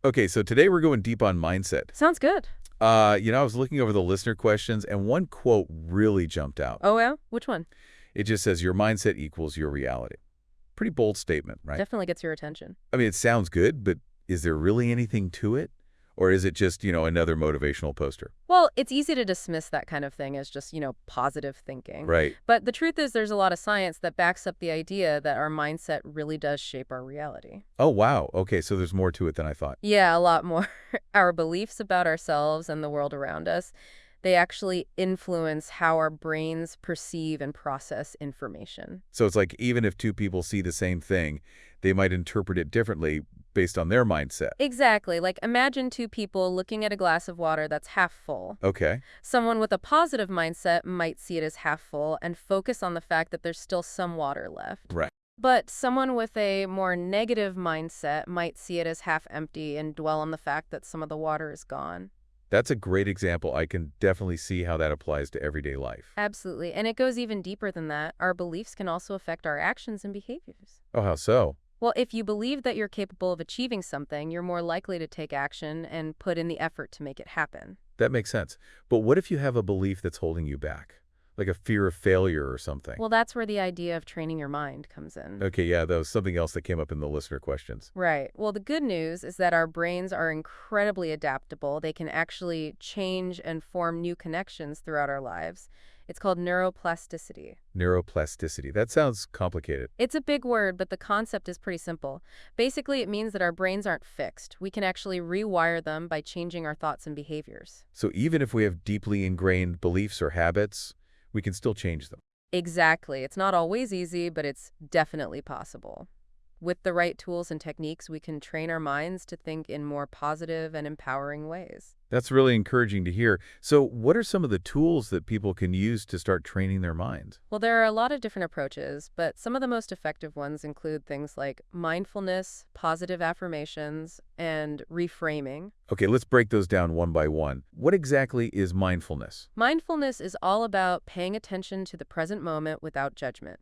Okay, so today we're going deep on mindset. Sounds good. I was looking over the listener questions, and one quote really jumped out. Oh, yeah? Which one? It just says, your mindset equals your reality. Pretty bold statement, right? Definitely gets your attention. I mean, it sounds good, but is there really anything to it? Or is it just, another motivational poster? Well, it's easy to dismiss that kind of thing as just, positive thinking. Right. But the truth is there's a lot of science that backs up the idea that our mindset really does shape our reality. Oh, wow. Okay, so there's more to it than I thought. Yeah, a lot more. Our beliefs about ourselves and the world around us, they actually influence how our brains perceive and process information. So it's like even if two people see the same thing, they might interpret it differently based on their mindset. Exactly. Like imagine two people looking at a glass of water that's half full. Okay. Someone with a positive mindset might see it as half full and focus on the fact that there's still some water left. Right. But someone with a more negative mindset might see it as half empty and dwell on the fact that some of the water is gone. That's a great example. I can definitely see how that applies to everyday life. Absolutely. And it goes even deeper than that. Our beliefs can also affect our actions and behaviors. Oh, how so? Well, if you believe that you're capable of achieving something, you're more likely to take action and put in the effort to make it happen. That makes sense. But what if you have a belief that's holding you back? Like a fear of failure or something? Well, that's where the idea of training your mind comes in. Okay, yeah, that was something else that came up in the listener questions. Right. Well, the good news is that our brains are incredibly adaptable. They can actually change and form new connections throughout our lives. It's called neuroplasticity. Neuroplasticity. That sounds complicated. It's a big word, but the concept is pretty simple. Basically, it means that our brains aren't fixed. We can actually rewire them by changing our thoughts and behaviors. So even if we have deeply ingrained beliefs or habits, we can still change them. Exactly. It's not always easy, but it's definitely possible. With the right tools and techniques, we can train our minds to think in more positive and empowering ways. That's really encouraging to hear. So what are some of the tools that people can use to start training their minds? Well, there are a lot of different approaches, but some of the most effective ones include things like mindfulness, positive affirmations, and reframing. Okay, let's break those down one by one. What exactly is mindfulness? Mindfulness is all about paying attention to the present moment without judgment.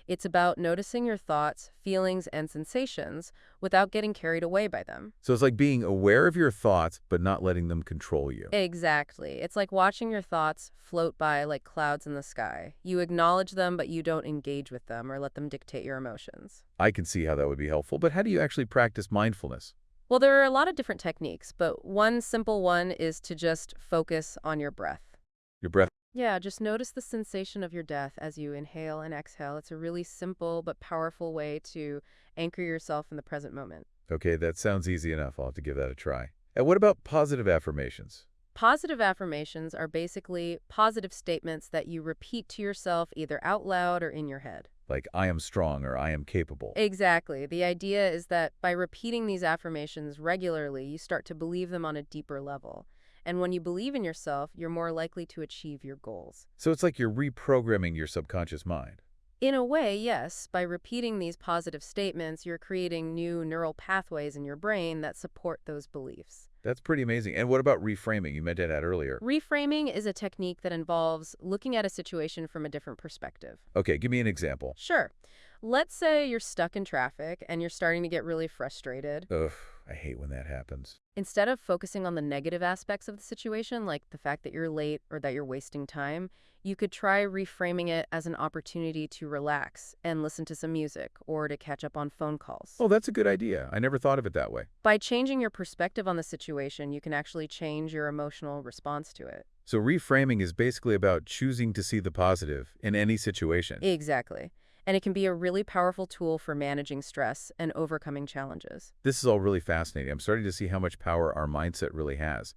It's about noticing your thoughts, feelings, and sensations without getting carried away by them. So it's like being aware of your thoughts, but not letting them control you. Exactly. It's like watching your thoughts float by like clouds in the sky. You acknowledge them, but you don't engage with them or let them dictate your emotions. I can see how that would be helpful, but how do you actually practice mindfulness? Well, there are a lot of different techniques, but one simple one is to just focus on your breath. Your breath. Yeah, just notice the sensation of your breath as you inhale and exhale. It's a really simple but powerful way to anchor yourself in the present moment. Okay, that sounds easy enough. I'll have to give that a try. And what about positive affirmations? Positive affirmations are basically positive statements that you repeat to yourself either out loud or in your head. Like, I am strong or I am capable. Exactly. The idea is that by repeating these affirmations regularly, you start to believe them on a deeper level. And when you believe in yourself, you're more likely to achieve your goals. So it's like you're reprogramming your subconscious mind. In a way, yes. By repeating these positive statements, you're creating new neural pathways in your brain that support those beliefs. That's pretty amazing. And what about reframing? You mentioned that earlier. Reframing is a technique that involves looking at a situation from a different perspective. Okay, give me an example. Sure. Let's say you're stuck in traffic and you're starting to get really frustrated. Ugh, I hate when that happens. Instead of focusing on the negative aspects of the situation, like the fact that you're late or that you're wasting time, you could try reframing it as an opportunity to relax and listen to some music or to catch up on phone calls. Oh, that's a good idea. I never thought of it that way. By changing your perspective on the situation, you can actually change your emotional response to it. So reframing is basically about choosing to see the positive in any situation. Exactly. And it can be a really powerful tool for managing stress and overcoming challenges. This is all really fascinating. I'm starting to see how much power our mindset really has.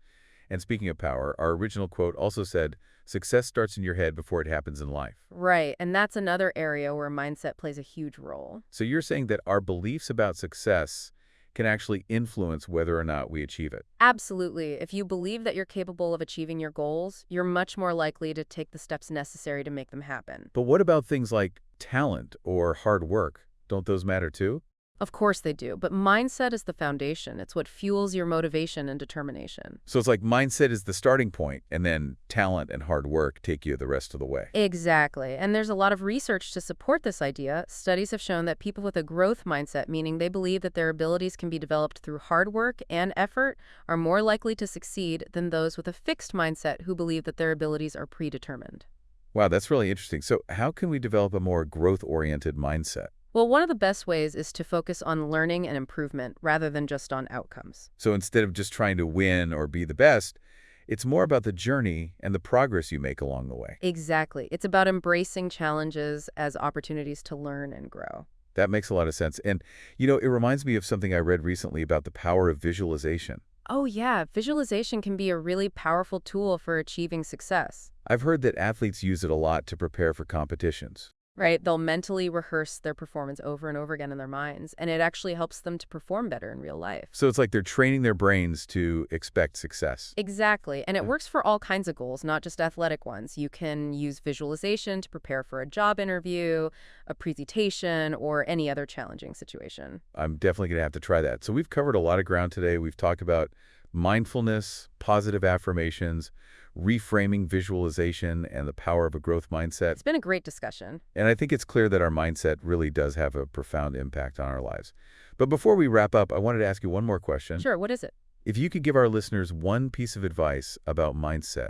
And speaking of power, our original quote also said, success starts in your head before it happens in life. Right, and that's another area where mindset plays a huge role. So you're saying that our beliefs about success can actually influence whether or not we achieve it. Absolutely. If you believe that you're capable of achieving your goals, you're much more likely to take the steps necessary to make them happen. But what about things like talent or hard work? Don't those matter too? Of course they do, but mindset is the foundation. It's what fuels your motivation and determination. So it's like mindset is the starting point, and then talent and hard work take you the rest of the way. Exactly. And there's a lot of research to support this idea. Studies have shown that people with a growth mindset, meaning they believe that their abilities can be developed through hard work and effort, are more likely to succeed than those with a fixed mindset who believe that their abilities are predetermined. Wow, that's really interesting. So how can we develop a more growth-oriented mindset? Well, one of the best ways is to focus on learning and improvement rather than just on outcomes. So instead of just trying to win or be the best, it's more about the journey and the progress you make along the way. Exactly. It's about embracing challenges as opportunities to learn and grow. That makes a lot of sense. And, it reminds me of something I read recently about the power of visualization. Oh, yeah. Visualization can be a really powerful tool for achieving success. I've heard that athletes use it a lot to prepare for competitions. Right? They'll mentally rehearse their performance over and over again in their minds, and it actually helps them to perform better in real life. So it's like they're training their brains to expect success. Exactly. And it works for all kinds of goals, not just athletic ones. You can use visualization to prepare for a job interview, a presentation, or any other challenging situation. I'm definitely going to have to try that. So we've covered a lot of ground today. We've talked about mindfulness, positive affirmations, reframing visualization, and the power of a growth mindset. It's been a great discussion. And I think it's clear that our mindset really does have a profound impact on our lives. But before we wrap up, I wanted to ask you one more question. Sure, what is it? If you could give our listeners one piece of advice about mindset,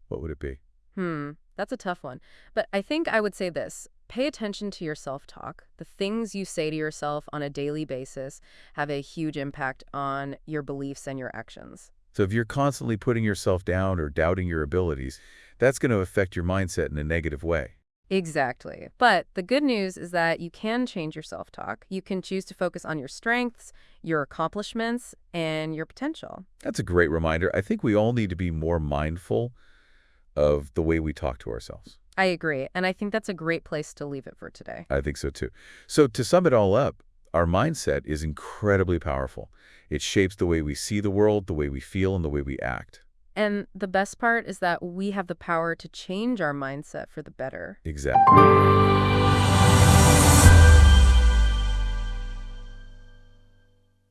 what would it be? That's a tough one. But I think I would say this. Pay attention to your self-talk. The things you say to yourself on a daily basis have a huge impact on your beliefs and your actions. So if you're constantly putting yourself down or doubting your abilities, that's going to affect your mindset in a negative way. Exactly. But the good news is that you can change your self-talk. You can choose to focus on your strengths, your accomplishments, and your potential. That's a great reminder. I think we all need to be more mindful of the way we talk to ourselves. I agree, and I think that's a great place to leave it for today. I think so too. So to sum it all up, our mindset is incredibly powerful. It shapes the way we see the world, the way we feel, and the way we act. And the best part is that we have the power to change our mindset for the better. Exactly.